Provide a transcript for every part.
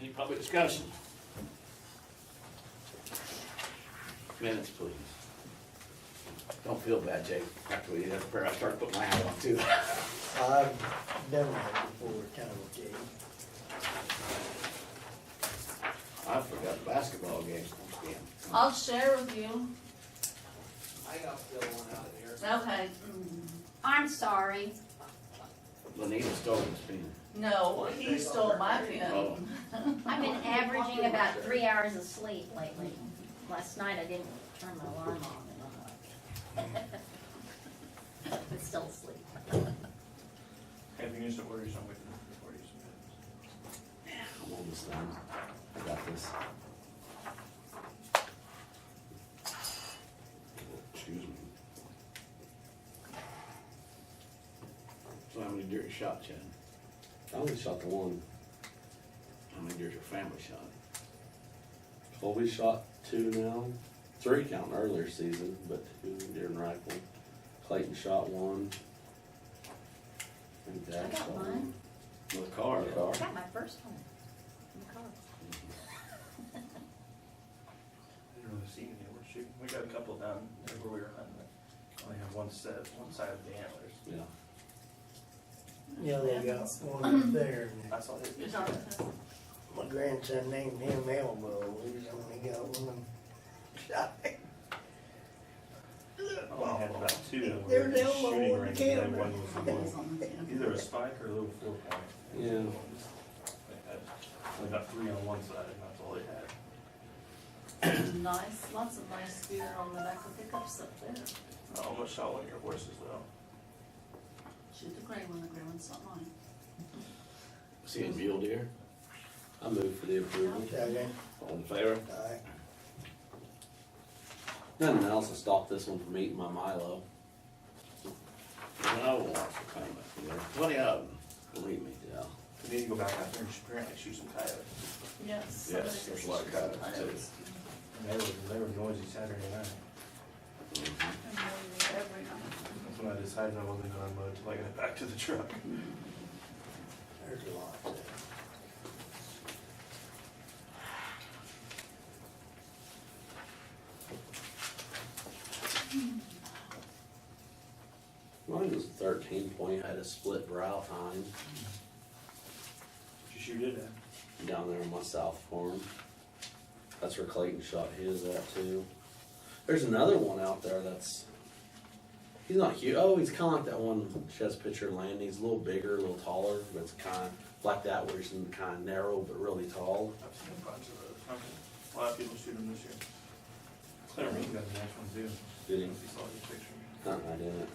Any public discussion? Minutes, please. Don't feel bad, Jake. After we did that prayer, I started putting my hat on too. I've done that before, kind of okay. I forgot basketball games. Damn. I'll share with you. I got still one out of here. Okay. I'm sorry. Lenita stole this pen. No, he stole my pen. Oh, I've been averaging about 3 hours of sleep lately. Last night I didn't turn my alarm on and I'm up. But still asleep. If you need to order something, we can order you some pens. I'm almost done. I got this. Excuse me. So how many deer you shot, Chad? I only shot the one. How many deer your family shot? Colby shot 2 now. 3 counting earlier season, but 2 deer and rifle. Clayton shot 1. And Dad I got shot mine. With a car, The car. I got my first one in the car. I didn't really see any. We're shooting. We got a couple down there where we were hunting. Only have one side of the antlers. Yeah. Yeah, they got one up there, and I saw his. You're talking to- my grandson named him Elbow, he's only got one shot. I only had about 2 that were There's in the Elbow shooting on the range. And camera. one was a little, either a spike or a little 4-point. Yeah. They had about 3 on one side, and that's all they had. Nice, lots of nice deer on the back of pickups up there. I almost shot one of your horses though. Shoot the gray one, the gray one's not mine. Seeing mule deer? I moved for the approval. Second, All in favor? aye. Nothing else to stop this one from eating my Milo. I will watch the comment there. 20 of them, believe me. Yeah. We need to go back out there and apparently shoot some coyotes. Yes. Yes, there's a lot of coyotes, too. And they were noisy Saturday night. Every night. That's when I decided I wasn't gonna unload till I got back to the truck. There's a lot there. Mine was 13 point. I had a split brow tine Did you shoot it at? down there on my south farm. That's where Clayton shot his at too. There's another one out there that's, he's not huge. Oh, he's kind of like that one she has a picture of Land. He's a little bigger, a little taller, but it's kind of like that where he's kind of narrow but really tall. I've seen a bunch of those. Okay. A lot of people shoot them this year. Claremont got a nice one too. Did he? If you saw his picture. No, I didn't.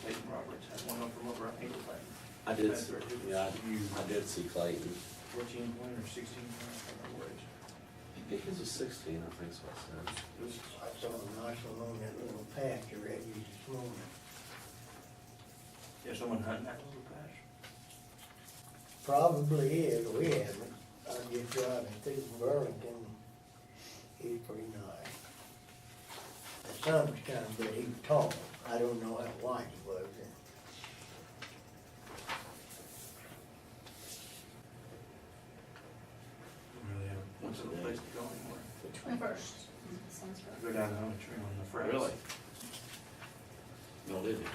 Clayton Roberts had one up from over on Eagle Lane. I did, That's right. yeah, I did see Clayton. 14 point or 16 point, I can't remember which. I think his was 16, I think is what it says. It was, I saw a nice one on that little pasture that you this morning. yeah, someone hunting that little patch. Probably is, we haven't. I just driving through Burlington, he's pretty nice. The son's kind of big, he's tall, I don't know how wide he was. We really haven't, what's the place to go anymore? 21st. Sounds I right. go down to Home Tree on the Friday. Really? No, did you?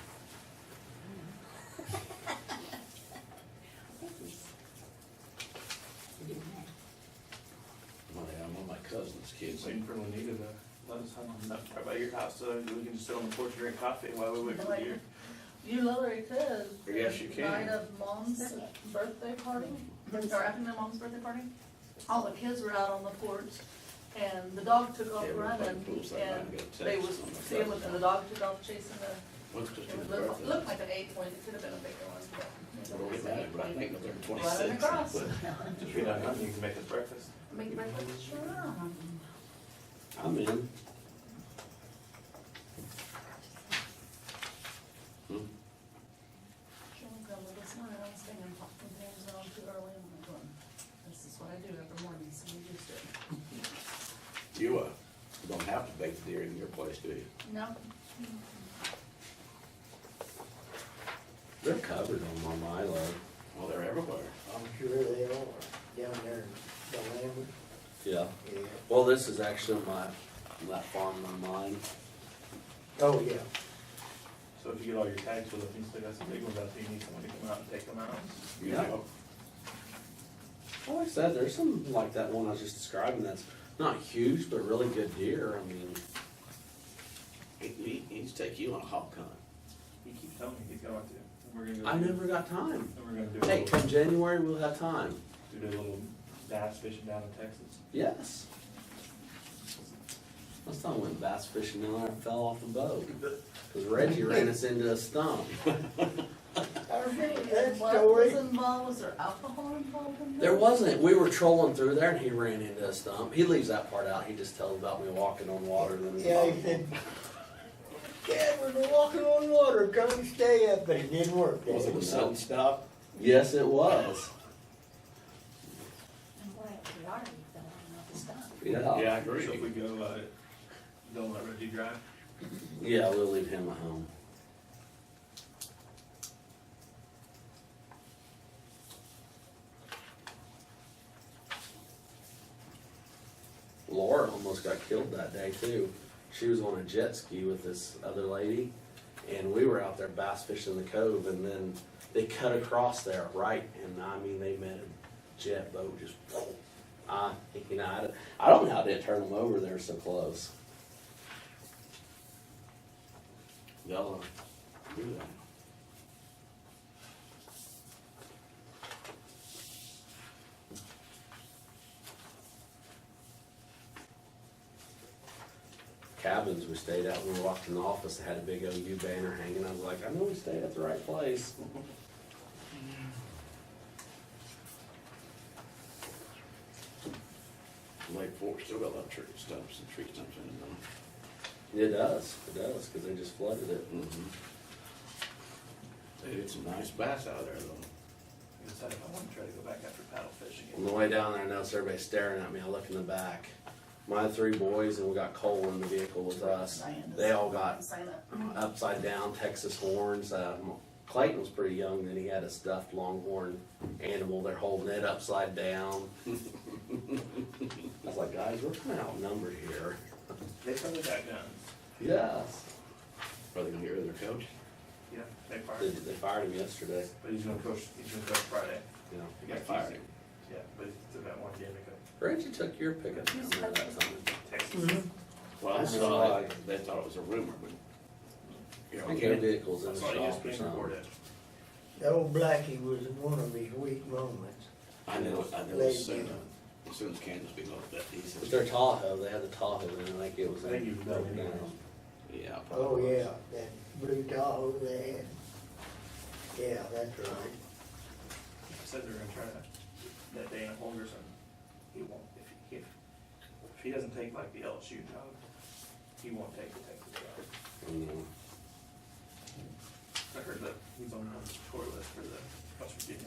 Oh, yeah, I'm one of my cousin's kids. Waiting for Lenita to let us hunt on that right by your house, so we can just sit on the porch and drink coffee while we wait for the deer. You literally could. Yes, you can. Night of Mom's birthday party, or afternoon of Mom's birthday party. All the kids were out on the porch, and the dog took off Yeah, we were running, playing pool Saturday night, and I got a they text was on the seeing it, and the dog took off chasing the, What's just it his looked, birthday? looked like an 8-point, it could have been a bigger one, but. We'll get that, but I think they're Right 26. across. but- If you're not hunting, you can make us breakfast. Make breakfast, sure. I'm in. She'll come with us now, I'm staying in Popkin James on too early, and I'm going, this is what I do every morning, so we just do it. You, don't have to bake the deer in your place, do you? No. They're covered on my Milo. Well, they're everywhere. I'm sure they are. down there, the Lambert, Yeah. yeah. Well, this is actually that farm on mine. Oh, yeah. So if you get all your tags with it, you still got some big ones out there, you need someone to come out and take them out. Yeah. Well, like I said, there's some like that one I was just describing that's not huge, but really good deer. I mean, He needs to take you on a hawk hunt. He keeps telling me he's going to. And we're gonna go I do- never got time. And we're gonna do a Hey, little, come January, we'll have time. do a little bass fishing down in Texas. Yes. Last time I went bass fishing down there, I fell off the boat. Cause Reggie ran us into a stump. I remember that And what story. was involved, was there alcohol involved in that? There wasn't. We were trolling through there and he ran into a stump. He leaves that part out. He just tells about me walking on water. Yeah, he said, Dad, we're walking on water, trying to stay up, but it didn't work. Was it a sudden stop? Yes, it was. I'm glad we already fell on the stuff. Yeah. Yeah, I agree. So if we go, don't let Reggie drive. Yeah, we'll leave him at home. Laura almost got killed that day too. She was on a jet ski with this other lady, and we were out there bass fishing the cove, and then they cut across there, right? And I mean, they met a jet boat just. I don't know how they turn them over. They're so close. They'll do that. Cabins we stayed at when we walked in the office, they had a big OU banner hanging. I was like, I know we stayed at the right place. Lake Fork still got a lot of tree stumps and tree stumps in them. It does, because they just flooded it. Mm-hmm. They did some nice bass out of there though. I decided if I want to try to go back after paddle fishing. On the way down there, I noticed everybody staring at me. I look in the back. My 3 boys, and we got Cole in the vehicle with us. Diane They all got Sign up. upside down Texas horns. Clayton was pretty young, then he had a stuffed longhorn animal. They're holding it upside down. I was like, guys, we're kind of outnumbered here. They probably got guns. Yes. Are they gonna get rid of their coach? Yeah, they fired They, him. they fired him yesterday. But he's gonna coach Friday. You know. He got Fired. fired. Yeah, but he still got one game to go. Reggie took your pickup down there that time. Texas. Well, I That's saw right. that, they thought it was a rumor, but. I think their vehicle's in I the saw shop or ESPN report something. it. The old Blackie was one of his weak moments. I knew as soon as Kansas beat up that With decent. their Tahoe, they had the Tahoe in it, like it was. I think he was broken broken down. Yeah. Oh, probably was. yeah, that blue Tahoe they had. Yeah, that's right. I said they're gonna try to, that Dana Holgerson, he won't, if he doesn't take like the LSU job, he won't take the Texas job. Mm. I heard that he's on the tour list for the West Virginia,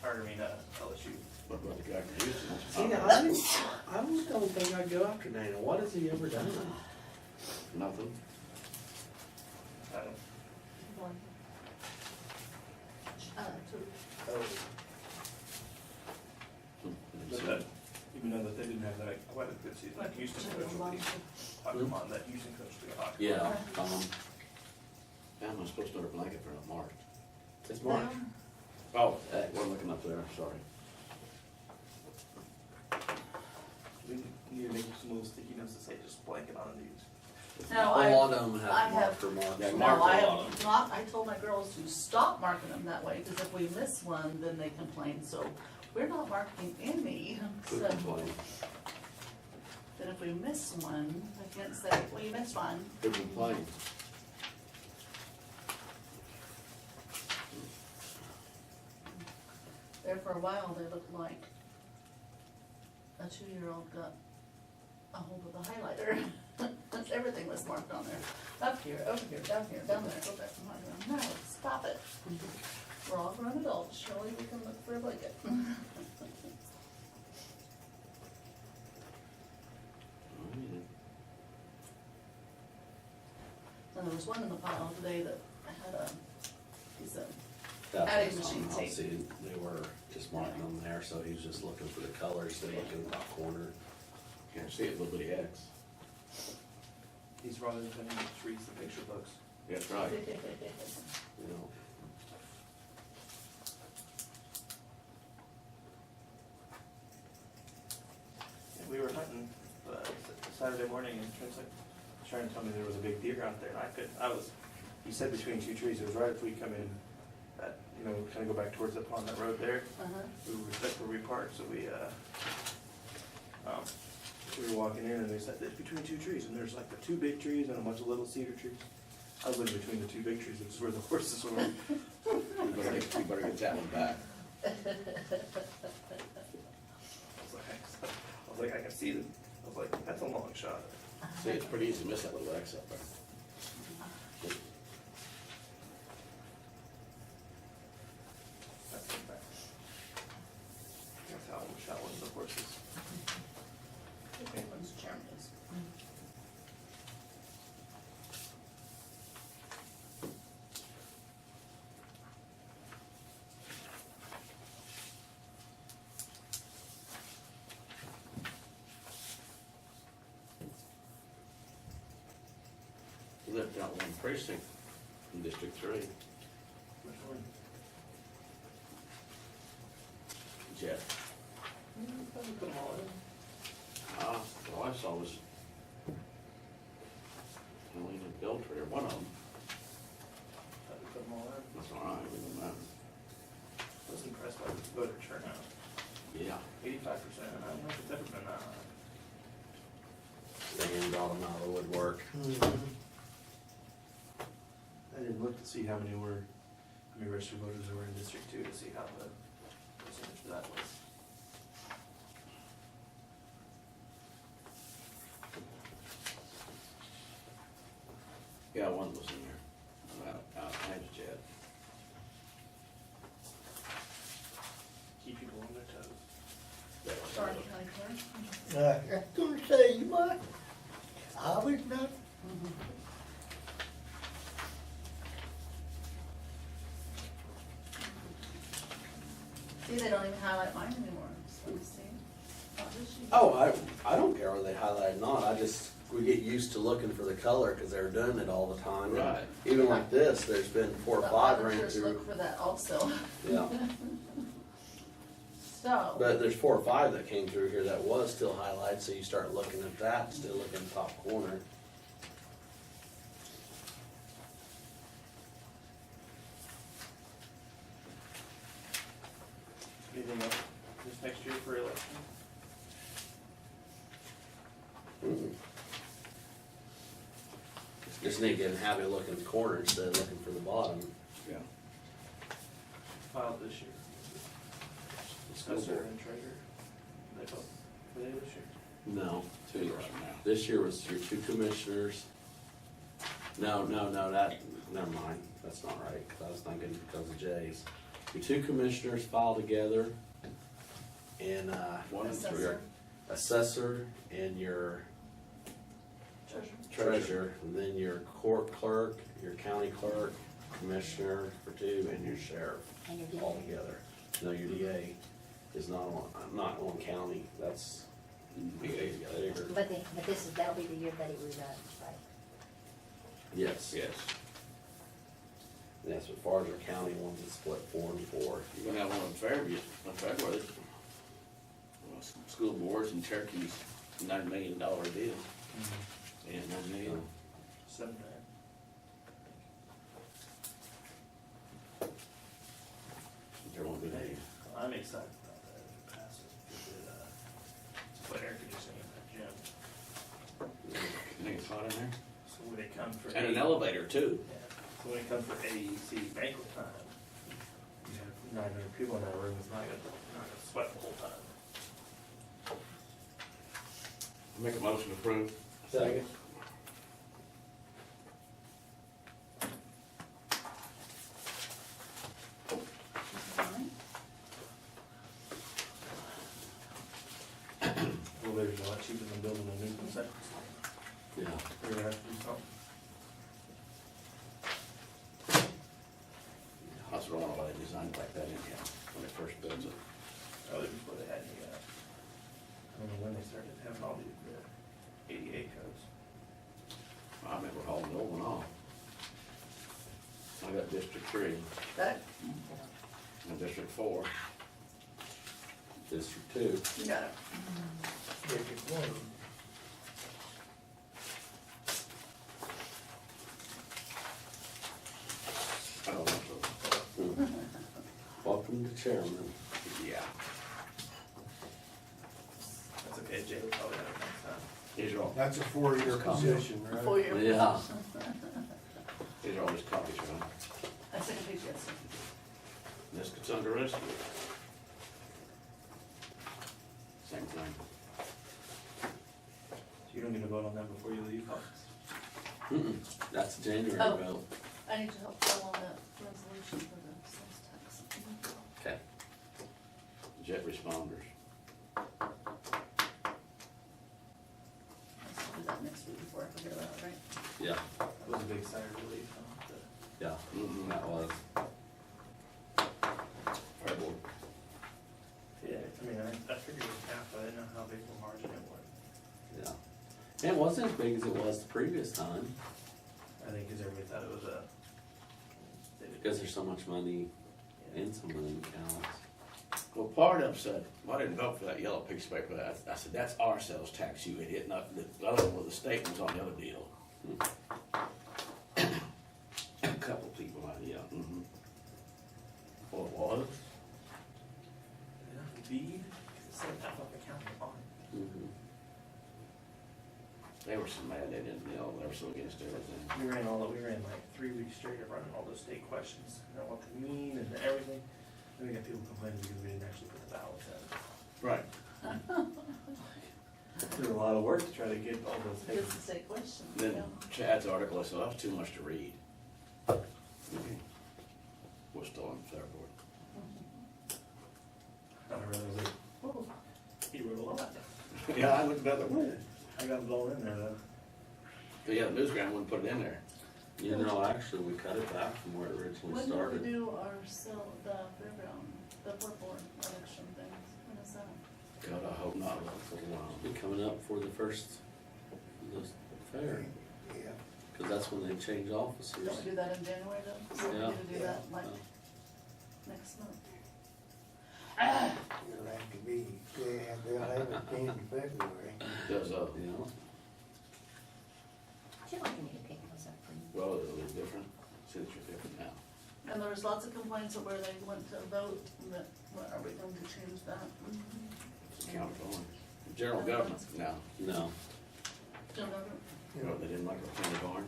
LSU. What about the guy from Houston? See, I almost don't think I'd go after Dana. What has he ever done? Nothing. I don't, Oh, but that, even though that they didn't have that quite a good season, that Houston coach will be, talking about that Houston coach to go hockey. Yeah, How am I supposed to order a blanket for March? it's March. Oh, we're looking up there, sorry. We need to make some little sticky notes that say just blanket on these. No, A I, lot of them I have March have- for March. Yeah, no, mark I a lot of have not, I told my girls to stop marking them that way, because if we miss one, then they complain, so we're not marking any, so. Good complaint. Then if we miss one, I can't say, well, you missed one. Good complaint. There for a while, they looked like a 2-year-old got a hold of the highlighter. Everything was marked on there. Up here, over here, down here, down there, go back. I'm like, no, stop it. We're all grown adults, surely we can look for a blanket. And there was one in the pile today that had a piece of That's Adding what machine I'll tape. see, they were just marking them there, so he was just looking for the colors, they look in the top corner. Can't see it, little bitty X. He's rather than just reads the picture books. That's right. You know, And we were hunting Saturday morning, and Trent's like trying to tell me there was a big deer out there, and he said between two trees, it was right if we come in, that, you know, kind of go back towards the pond, that road there. Uh-huh. That's where we parked, so we were walking in, and they said, it's between two trees, and there's like the two big trees and a bunch of little cedar trees. I was living between the two big trees, which is where the horses were. You better get that one back. I was like, I can see them. I was like, that's a long shot. See, it's pretty easy to miss that little X up there. That's how I shot one of the horses. The big one's Germans. We lived out one precinct in District 3. Which one? Jeff. Probably put them all in. All I saw was Lynn and Bill Tree, or one of them. Probably put them all in. That's all right, it doesn't matter. I was impressed by the voter turnout. Yeah. 85%, I don't know if it's ever been that high. they brought them out of the woodwork. I didn't look to see how many registered voters there were in District 2 to see how the percentage of that was. Yeah, one was in there. Out Jet. Keep people on their toes. Sorry, County Clerk. I was gonna say, what? I was not, See, they don't even highlight mine anymore, so you see. Not this sheet. Oh, I don't care whether they highlight it or not, we get used to looking for the color, cause they're doing it all the time. And Right. even like this, there's been 4 or The 5 ran auditors through, look for that also. yeah. So, But there's 4 or 5 that came through here that was still highlighted, so you start looking at that, still looking at the top corner. Anything else this next year for election? Just need to get happy looking at the corner instead of looking for the bottom. Yeah. Filed this year. Assessor and treasurer. They both, were they this year? No. 2 years from now. This year was your 2 commissioners. No, that, never mind, that's not right, 'cause I was thinking because of Jay's. Your 2 commissioners filed together, and, 1 and 3 assessor, are, assessor and your treasurer. treasurer, and then your court clerk, your county clerk, commissioner for 2, and your sheriff And your all DA. together. No, your DA is not on county, that's bigger. bigger. But that'll be the year that he reruns, right? Yes. Yes. Yes, as far as our county ones, it's split 4 and 4. You're gonna have one in February. School boards and Cherokee's $9 million deal. Yeah, $9 million. 7 There won't be any. I'm excited about that if it passes. To put air conditioning in that gym. You think it's hot in there? So when they come for. And an elevator too. Yeah, so when it comes for AEC banquet time, you have 900 people in that room, it's not gonna sweat the whole time. Make a motion to approve. second, Fine. Well, there's a lot cheaper than building a new concession stand. Yeah. We're gonna have to do something. Hot council don't want to let it design like that anyhow, when it first builds it. Probably before they had any, I don't know when they started having all the ADA codes. I remember hauling the old one off. I got District 3 That, and District 4. District 2. you got it. District one. I don't know, so, Welcome to chairman. yeah. That's okay, Jay will probably have it next time. These are all, That's a 4-year position, right? 4 year. Yeah. these are all just copies, right? I sent a picture, yes. This gets under rescue. Same thing. So you don't need to vote on that before you leave office? Mm-mm. That's a January Oh. vote. I need to help fill on that resolution for the sales tax. Okay. Jet responders. Let's do that next week before I forget about it, right? Yeah, It was a big sigh of relief, huh? yeah, Mhm. that was. Fireboard. Yeah, I mean, I figured it was half, but I didn't know how big of a margin it was. Yeah. And it wasn't as big as it was the previous time, I think because everybody thought it was a. because there's so much money in some of them accounts. Well, part of them said, well, I didn't vote for that yellow piece of paper. I said, that's our sales tax, you idiot, not the other one, the state one's on the other deal. A couple people, yeah, mm-hmm. Well, it was? Deed, it said Alfalfa County on it. Mhm. They were so mad, they didn't, they were so against everything. We ran like 3 weeks straight of running all those state questions, and what they mean and everything. Then we got people complaining because we didn't actually put the ballots in. Right. It was a lot of work to try to get all those It's things. the state question. Then yeah. Chad's article, I said, that was too much to read. Okay. We're still on the third board. I realized like, oh, he wrote a lot. Yeah, I looked at it. I got it all in there though. But yeah, the newsgram wouldn't put it in there. You know, actually, we cut it back from where it originally When do started. we do our the fairground, the board election things? When is that? God, I hope not, for a while. Be coming up for the first, the fair, Yeah. because that's when they change officers. Don't we do that in January though? So we Yeah. need to do that like Oh. next month. It'll have to be, they'll have it in February. Does, You know, Would you like me to pick those up for you? well, it's a little different, cities are different now. And there was lots of complaints of where they went to vote, but what, are we going to change that? It's county going. General government now, no, Still government? they didn't like our county barn.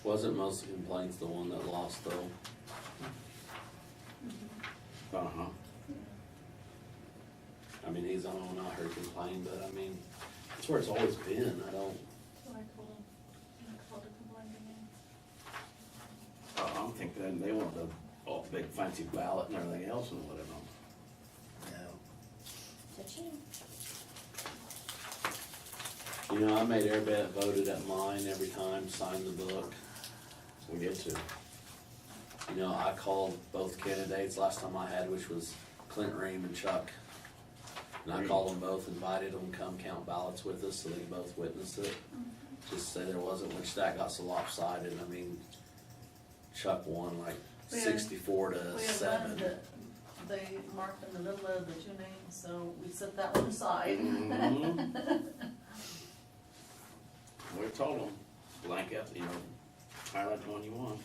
wasn't most of the complaints the one that lost though? Uh-huh. I mean, he's the only one I heard complain, but I mean, that's where it's always been, I don't, So I told him, I called to complain to me. I'm thinking they want the, oh, big fancy ballot and everything else and whatever. No. Cha-ching. you know, I made everybody that voted at mine every time sign the book. We get to. You know, I called both candidates last time I had, which was Clint Ream and Chuck. And I called them both, invited them to come count ballots with us, so they both witnessed it. Just say there wasn't, which that got so lopsided, I mean, Chuck won like We had- 64 to We had 7. one that they marked in the middle of the two names, so we set that one aside. Mhm. We told them, blank out, highlight the one you want.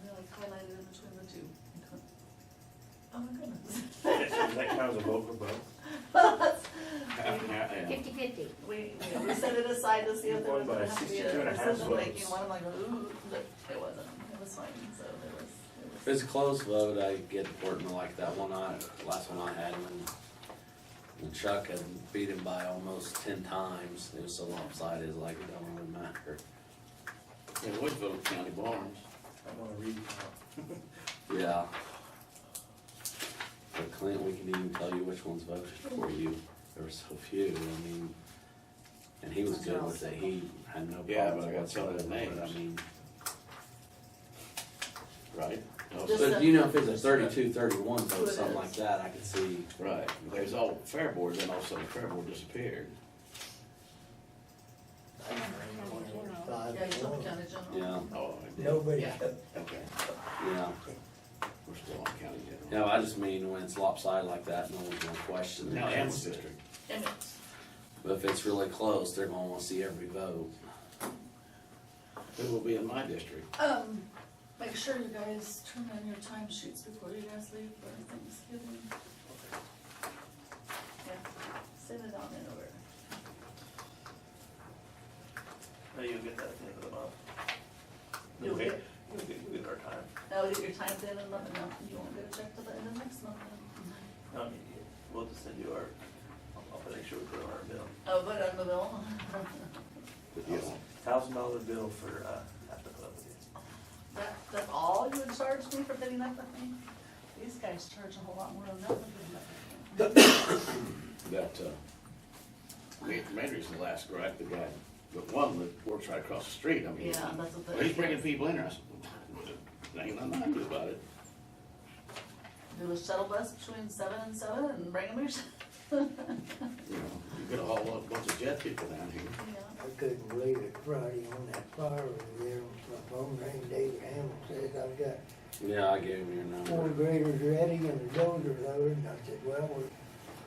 We like highlighted in between the two. Oh my goodness. That counts as a vote for both. Half and half, yeah. 50-50. We set it aside to see if there was Won by gonna have to be 62 and a a half decision making votes. one, I'm like, ooh, but it wasn't, it was fine, so If it's a close vote, I get important like that one last one I had when Chuck had beat him by almost 10 times. It was so lopsided, it's like it don't really matter. Yeah, Woodville County Barnes. I wanna read it. Yeah. But Clint, we can even tell you which ones voted for you. There were so few, I mean, and he was good with it. He had no problem. Yeah, but I got some of the voting for it. names. I mean, right? No, Just But a- you know, if it's a 32, 31 Who vote, it something is. like that, I could see. Right, there's all fair board, then all of a sudden fair board disappeared. I can remember when it was 5 Yeah, you to told 1. me county general. Yeah, Oh, I did. Nobody, Yeah. Okay, yeah. we're still on county general. Yeah, I just mean when it's lopsided like that, no one's gonna question it. Now, Ambulance District. Emmett. But if it's really close, they're gonna wanna see every vote. Who will be in my district? Make sure you guys turn in your time sheets before you guys leave for Thanksgiving. Yeah, send it on in order. No, you'll get that at the end of the month. You'll get- You'll get our time. Now, get your time in and let me know, you won't get a check till the end of next month. No, we'll just send you our, I'll make sure we put it on our bill. Oh, but on the bill. Yeah. $1,000 bill for, half the club. That's all you would charge me for picking up with me? These guys charge a whole lot more than that for picking up with me. That, Mary's the last gripe, the guy, the one that works right across the street, I mean. Yeah, that's what they. Well, he's bringing people in there, I said, there ain't nothing I can do about it. Do a shuttle bus between 7 and 7 and bring them here. You know, you get a whole lot, bunch of jet people down here. Yeah. I couldn't believe it Friday on that fire over there, my phone rang, David Hamel says, I've got Yeah, I gave him your 4 number. graders ready and the dozer loaded, and I said, well,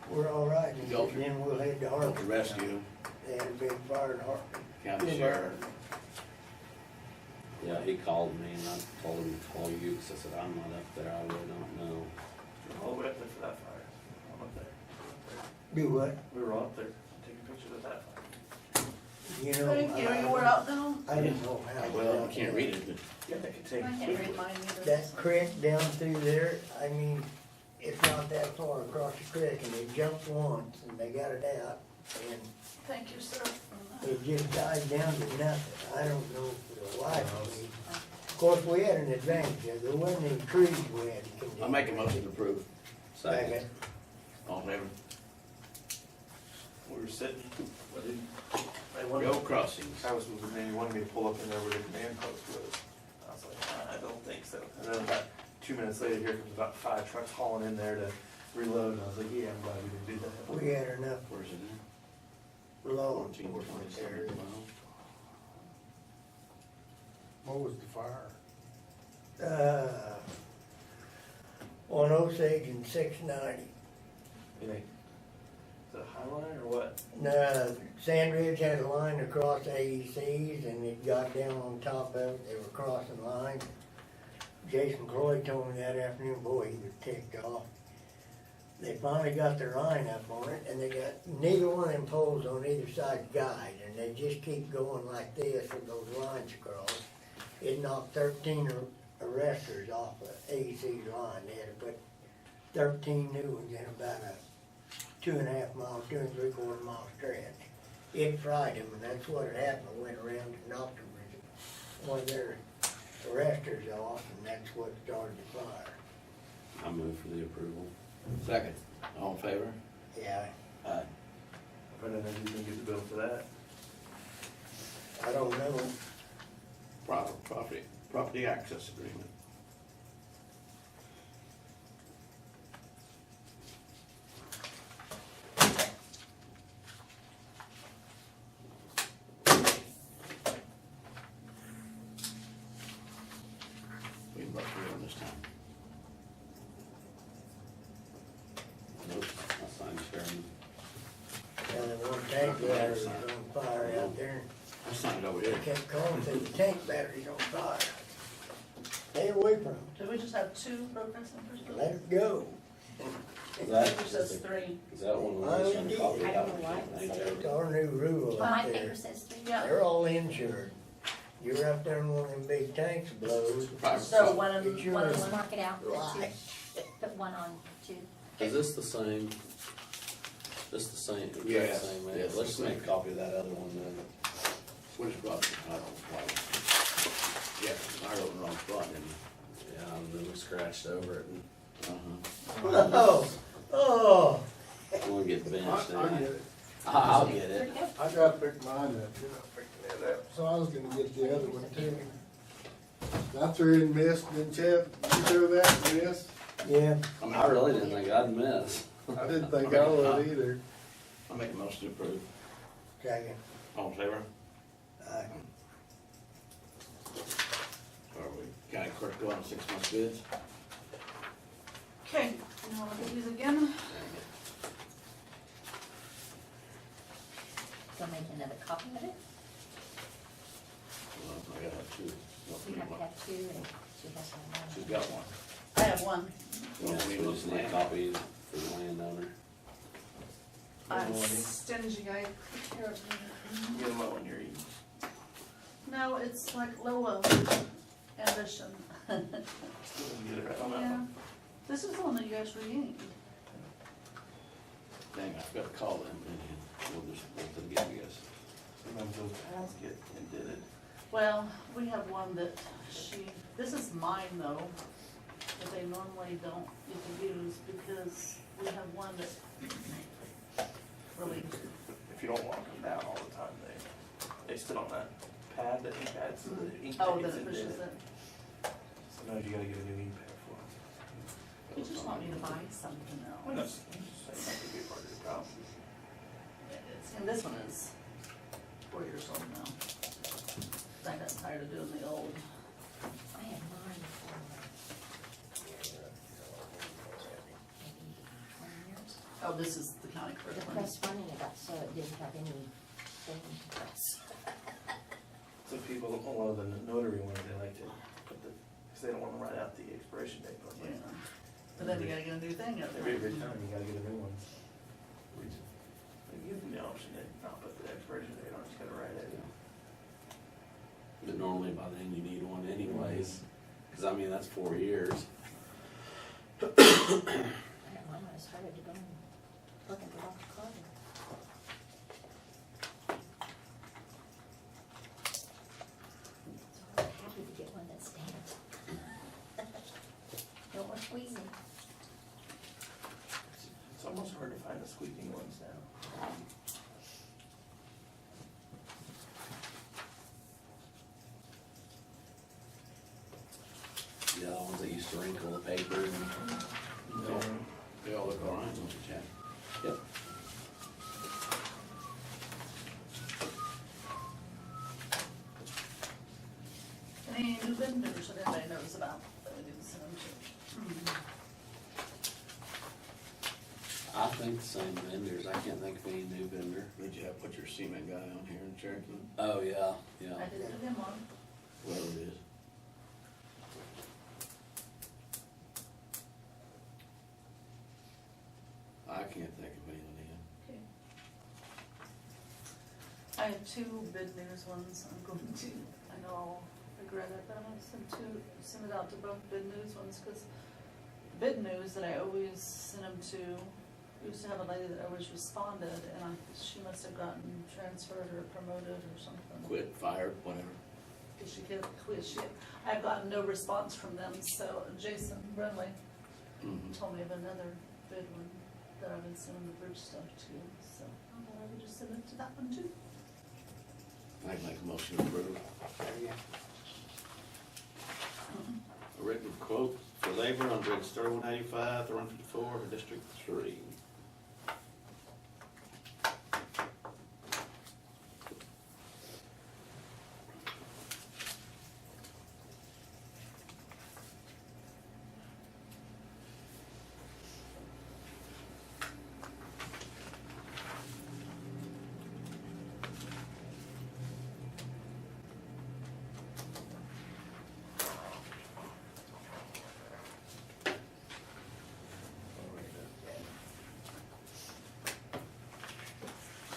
we're all right, and he Go said, then we'll head to Go Hartford. to rescue, They had a big fire in Hartford. county sheriff. Yeah, he called me and I told him to call you, cause I said, I'm not up there, I really don't know. All the way up there for that fire. I'm up there. Do what? We were all up there taking pictures of that fire. You know, Thank you, you were out now? I didn't know how. Well, I can't read it, but Yeah, they could I take. can't read mine either. That creek down through there, I mean, it's not that far across the creek, and they jumped once, and they got it out, and Thank you, sir. for that. it just died down to nothing. I don't know for the life of me. Of course, we had an advantage, there wasn't any trees we had to condemn. I'll make a motion to approve. Second. All in favor? We were sitting, they wanted, Go crossings. Travis was, they wanted me to pull up in there where the command post was. I was like, I don't think so. And then about 2 minutes later, here comes about 5 trucks hauling in there to reload, and I was like, yeah, I'm glad we didn't do that. We had enough Where's it law 14, enforcement there. 27. What was the fire? On Osage and 690. You think, is it a high line or what? No, Sand Ridge had a line across AECs, and it got down on top of it, they were crossing lines. Jason Cloyd told me that afternoon, boy, he was ticked off. They finally got their line up on it, and they got neither one of them poles on either side guide, and they just keep going like this with those lines across. It knocked 13 arresters off of AEC's line. They had to put 13 new ones in about a 2.5 mile, 2 3/4 mile stretch. It fried them, and that's what had happened. It went around and knocked them, one of their arresters off, and that's what started the fire. I move for the approval. Second, all in favor? Yeah, Aye. But then you can get the bill for that. I don't know. Property access agreement. We can vote for it this time. Nope, I signed Chairman. And then one tank battery was on fire out there. I signed it over They here. kept calling, said the tank battery's on fire. Stay away from it. Did we just have 2 road crossing first? Let it go. Is that, It says 3. is that one I we're trying to copy I out? don't know why it said It's our new rule Well, my up there. paper says 3. Yeah. They're all insured. You're up there in one of them big tanks blows. So one of It's them, yours. one of Just them. mark it out, Right. put 1 on 2. Is this the same? This the same? Is that the Yes, same, man? yes, Let's just the make a same. copy of that other one then. Which property? I don't know. Yeah, I wrote the wrong spot, didn't Yeah, and then we scratched over it and I? Uh-huh. Oh, we'll get benched I now. get it. I'll get it. I gotta pick mine up, you're not picking that up. So I was gonna get the other one too. I threw in mist, didn't Chad? You threw that in mist? Yeah, I really didn't think I'd miss. I didn't think I would either. I'll make a motion to approve. second. All in favor? Aye. Are we, county clerk go on 6 months bids? Okay, you wanna look at these again? So make another copy of it? Well, I gotta have two. No, We have to have two and she has to have one. She's got one. I have one. Yeah, we just need a copy for the landowner. I'm One. stingy guy. Here, Get them out when you're eating. no, it's like low ambition. Get it right on that Yeah, one. this is the one that you guys renamed. Dang, I forgot to call them, and we'll just, let them get you guys. Sometimes those pads get indented. Well, we have one that this is mine though, that they normally don't get to use because we have one that really, If you don't lock them down all the time, they sit on that pad, that ink pad, so the ink oh, pad then gets it pushes indented. it. Sometimes you gotta get a new ink pad for it. You just want me to buy something Well, else. that's, that could be a part of the problem. And this one is 4 years old now. I got tired of doing the old. I had mine for maybe 20 years. Oh, this is the county clerk The one. press running it up so it didn't have any thing to press. So people, a lot of the notary ones, they like to put the, because they don't wanna write out the expiration date, but Yeah. like, But then you gotta get a new thing out every there. time you gotta get a new one. They give them the option to not put the expiration date on, just gotta write it. But normally by then you need one anyways, cause I mean, that's 4 years. I got mine when I started to go looking for Dr. Carter. So I was happy to get one that stands. No more squeezing. It's almost hard to find the squeaking ones now. Yeah, the ones that used to wrinkle the paper and. They all look all right, don't you, Chad? Yep. Any new vendors that anybody knows about that we didn't send them to? I think the same vendors, I can't think of any new vendor. Did you have, put your cement guy on here in Cherokee? Oh, yeah, yeah. I did put him on. Whoever it is. I can't think of anyone Okay. I have two bid news ones I'm going to, I know I'll regret it, but I'm gonna send it out to both bid news ones, cause bid news that I always send them to, we used to have a lady that always responded, and she must have gotten transferred or promoted or something. Quit, fired, whatever. Cause she could quit, I've gotten no response from them, so Jason Brunley told me of another bid one that I've been sending the bridge stuff to, so I thought I would just send it to that one too. I'd make a motion to approve. A written quote for labor on Bridge 3185, 154 for District 3.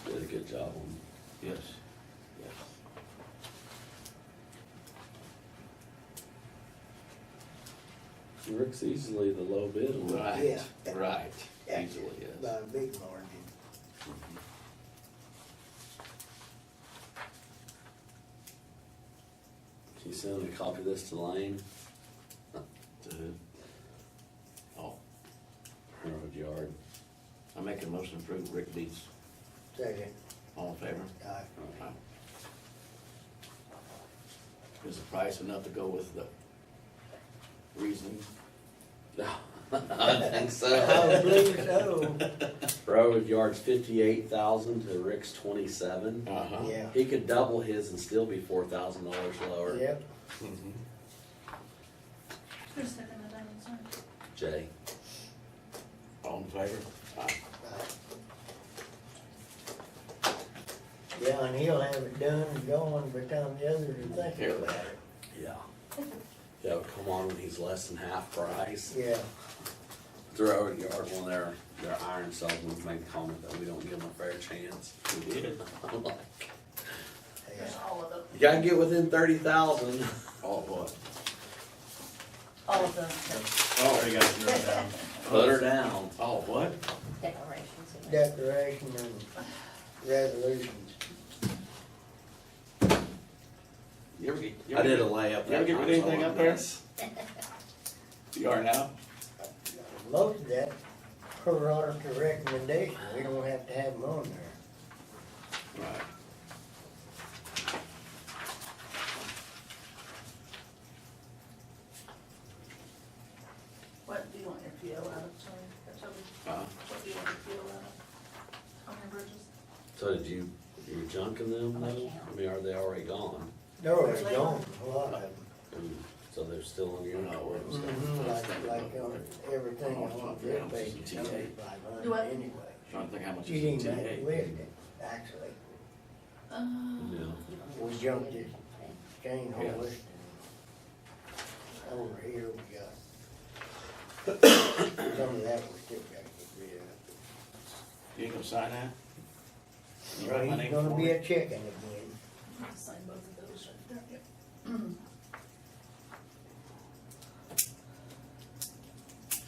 Did a good job on. Yes, yes. Rick's easily the low bid on that. Right, Yeah. right, Yeah. easily, yes. By a big margin. Can you send a copy of this to Lane, Oh, Railroad Yard? I make a motion to approve Rick Deeds. Second. All in favor? Aye. Is the price enough to go with the seasoning. I think I so. believe so. Road yard's 58,000 to Rick's 27. Uh-huh. Yeah, He could double his and still be $4,000 lower. yep. Mhm. Who's second the done, sorry? Jay. All in favor? Aye. Yeah, and he'll have it done and going by the time the others are thinking about it. Yeah. Yeah, come on when he's less than half price. Yeah, The road yard, one of their iron salesmen made the comment that we don't give them a fair chance. We did. I'm like, There's all of them. you gotta get within 30,000. All of what? All of them. Oh, you guys know down. Put her down. All of what? Declarations. declaration and resolutions. You ever get? I did a layup. You ever get rid of anything up there? You are now? Most of that, per auditor recommendation, we don't have to have them on there. Right. What do you want your PO out of, sorry, Toby? Uh-huh. What do you want your PO out of? On your bridges? So did you junking them though? I mean, are they already gone? They're already gone, a lot of them. And so they're still on your network and stuff? Like on everything on this page, it's only Do what? 500 anyway. Trying to think how much You is didn't in have to TA. list it, actually. Yeah. We jumped this chain Yeah. whole list. And over here we got. Some of that we still gotta get rid of. You ain't gonna sign that? You Well, write my he's name gonna for be me? a chicken again. I'll sign both of those right there, yep.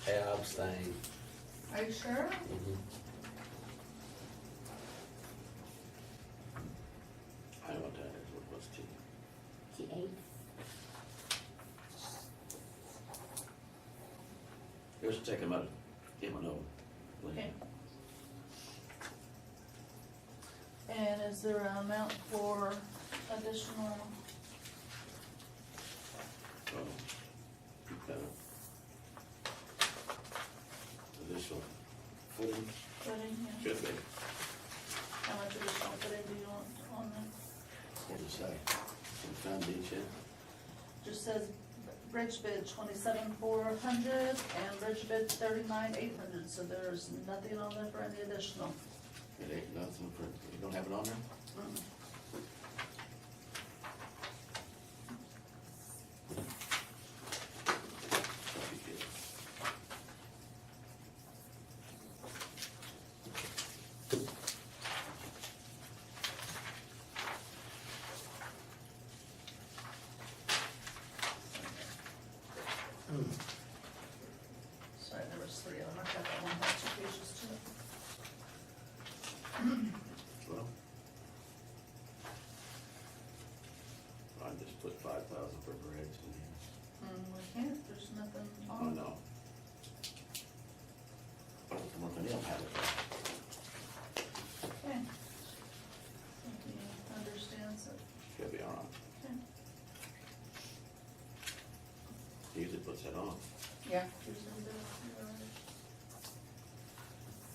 Hey, I abstain. Are you sure? Mhm. I know what that is, what's T? T8. Just take him out, give him a note. Okay. And is there an amount for additional, Additional footing, footing, yeah? should be, How much additional footing do you want on there? what does it say? Some foundation, Just says bridge bid 27,400 and bridge bid 39,800, so there's nothing on there for any additional. it ain't nothing for, you don't have it on there? Mm. Sorry, there was three of them, I got that one, had 2 pages to it. Well, I just put 5,000 for bridge in here. We can't, there's nothing I on. know. But one thing else have it. Okay. Think he understands it. Should be all right. Okay. He usually puts that on. Yeah. Usually does, you're right.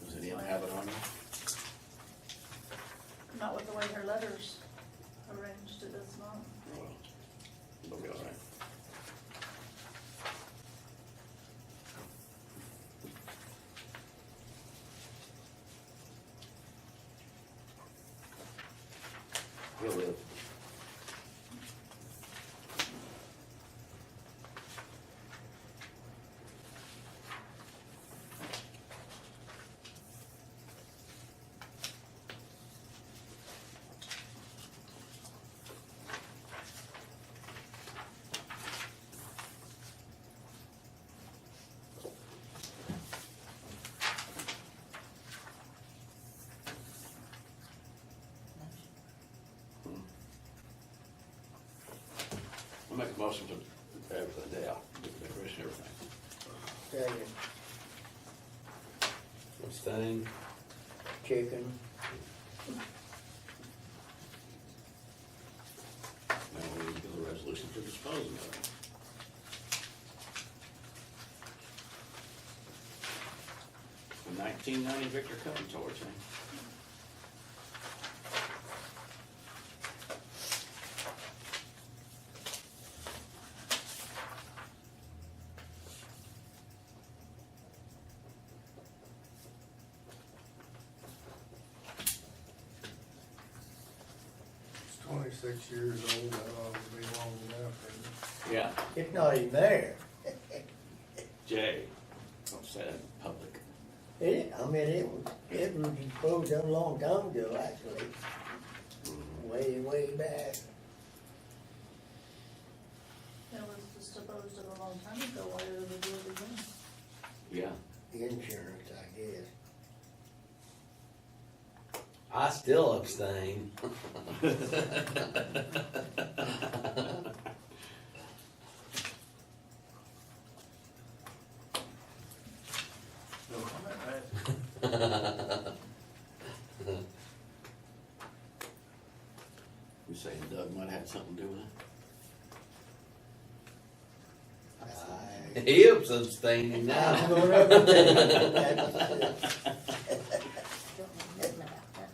Does any of them have it on there? Not with the way her letters arranged, it does not. Oh, well, it'll be all right. He'll live. I'll make a motion to prepare for the day, I'll get the decoration and everything. Second, Abstain. chicken, Now we need to get a resolution for disposing of it. 1990 Victor coming towards me. It's 26 years old, that'll be long enough, isn't it? Yeah, It's not even there. Jay, don't say that in public. It was disposed of a long time ago, actually, way back. It was disposed of a long time ago, why did they do it again? Yeah. Insurance, I guess. I still abstain. No comment, right? You saying Doug might have had something to do with it? He was abstaining I'm now. gonna tell you that. Don't know nothing about that.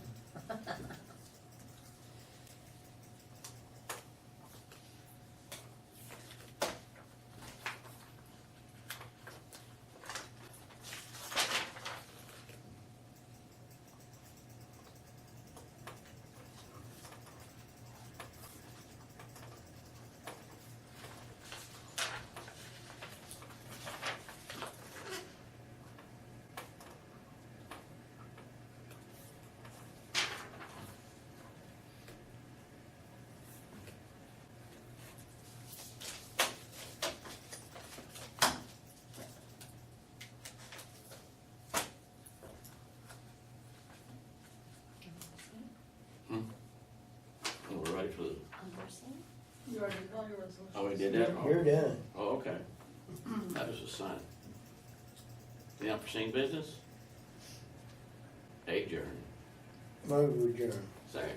Oh, we're ready for the, Unforeseen? You already did all your resolutions. oh, we did that? You're done. Oh, okay. That was a sign. The unforeseen business? Adjourn. Move adjourned. Second.